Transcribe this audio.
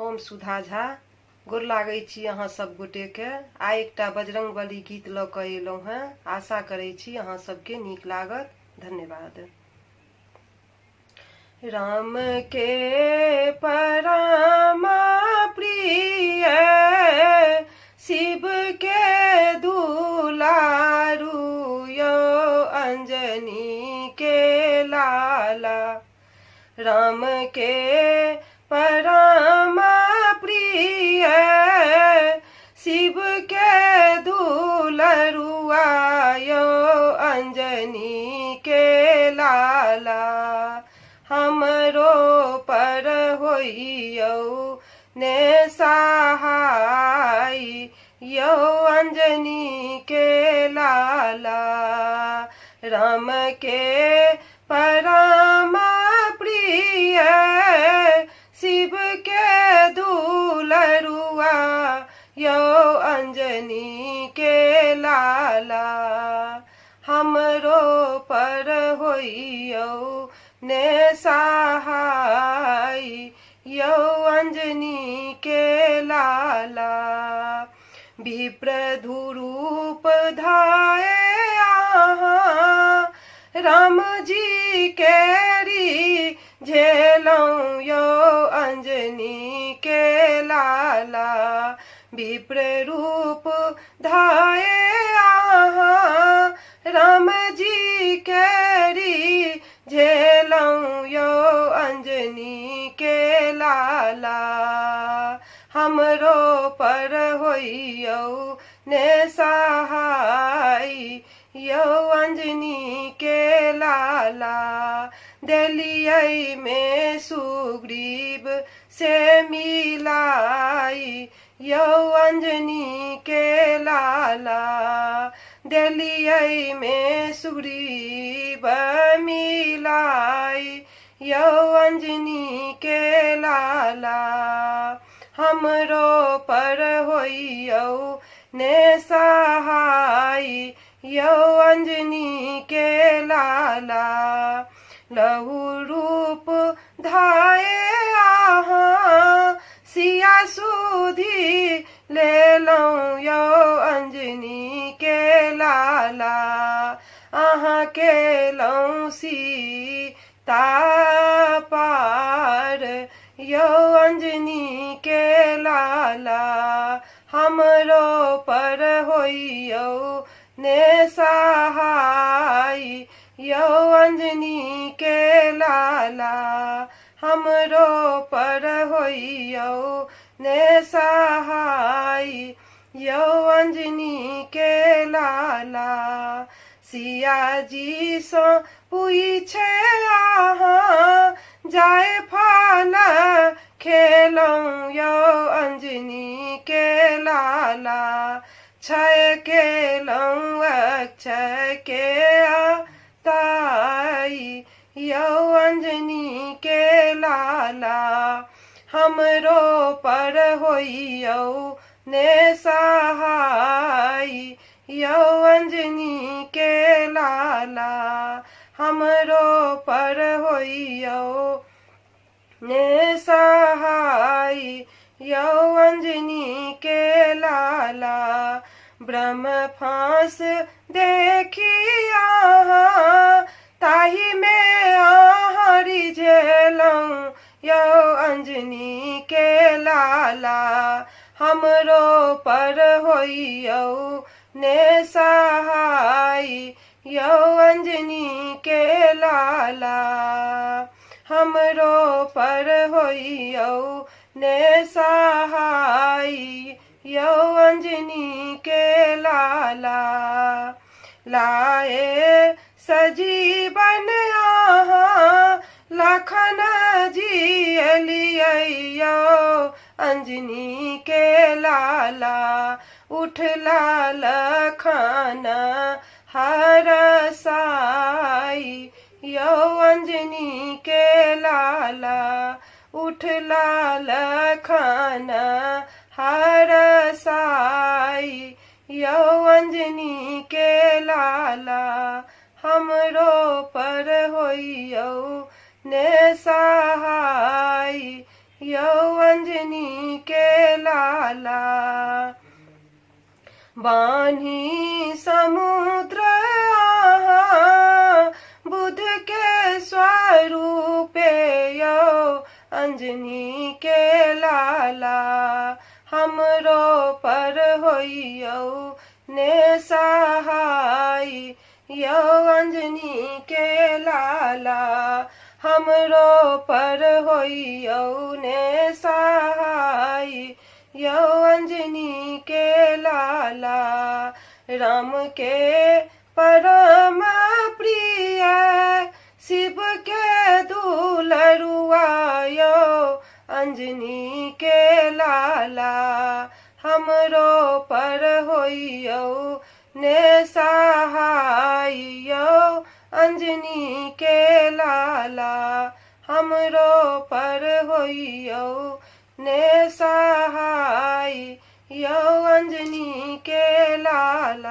हम सुधा झा गोर लागै छी अहाँ सब गोटे के। आइ एकटा बजरंगबली गीत ल क एलहुं हैं। आशा करै छी अहाँ सबके नीक लागत। धन्यवाद। राम के परमा प्रिय शिव के दुलारू यो अंजनी के लाला। राम के परमा प्रिय शिव के दुलरुआ यो अंजनी के लाला। हमरो पर होइयो ने सहाय यो अंजनी के लाला। राम के परमा प्रिय शिव के दुलरुआ यो अंजनी के लाला। हमरो पर होइयो ने सहाय यो अंजनी के लाला। विप्रधुरूप धाये आहाँ राम जी केरी झेलौं यो अंजनी के लाला। विप्र रूप धाये आहाँ राम जी केरी झेलौं यो अंजनी के लाला। हमरो पर होइयो ने सहाय यो अंजनी के लाला। देलियै में सुग्रीव से मिलाई यो अंजनी के लाला। देलियै में सुग्रीव मिलाई यो अंजनी के लाला। हमरो पर होइयो ने सहाय यो अंजनी के लाला। लहु रूप धाये आहाँ सिया सुधी लेलौं यो अंजनी के लाला। आहाँ के लौं सीता पार यो अंजनी के लाला। हमरो पर होइयो ने सहाय यो अंजनी के लाला। हमरो पर होइयो ने सहाय यो अंजनी के लाला। सिया जी सो पूछे आहाँ जाय फाल खेलौं यो अंजनी के लाला। क्षय केलौं अक्षय के ताई यो अंजनी के लाला। हमरो पर होइयो ने सहाय यो अंजनी के लाला। हमरो पर होइयो ने सहाय यो अंजनी के लाला। ब्रह्म फांस देखी आहाँ ताही में आहाँ रिझेलौं यो अंजनी के लाला। हमरो पर होइयो ने सहाय यो अंजनी के लाला। हमरो पर होइयो ने सहाय यो अंजनी के लाला। लाए सजीवन आहाँ लखन जी लियै यो अंजनी के लाला। उठला लखन हरसाई यो अंजनी के लाला। उठला लखन हरसाई यो अंजनी के लाला। हमरो पर होइयो ने सहाय यौ अंजनी के लाला। बान्ही समुद्र आहा बुध के स्वरूपे यौ अंजनी के लाला। हमरो पर होइयौ ने सहाय यौ अंजनी के लाला। हमरो पर होइयौ ने सहाय यौ अंजनी के लाला। राम के परम प्रिय शिव के दुलरुआ यौ अंजनी के लाला। हमरो पर होइयौ ने सहाय यौ अंजनी के लाला। हमरो पर होइयौ ने सहाय यौ अंजनी के लाला।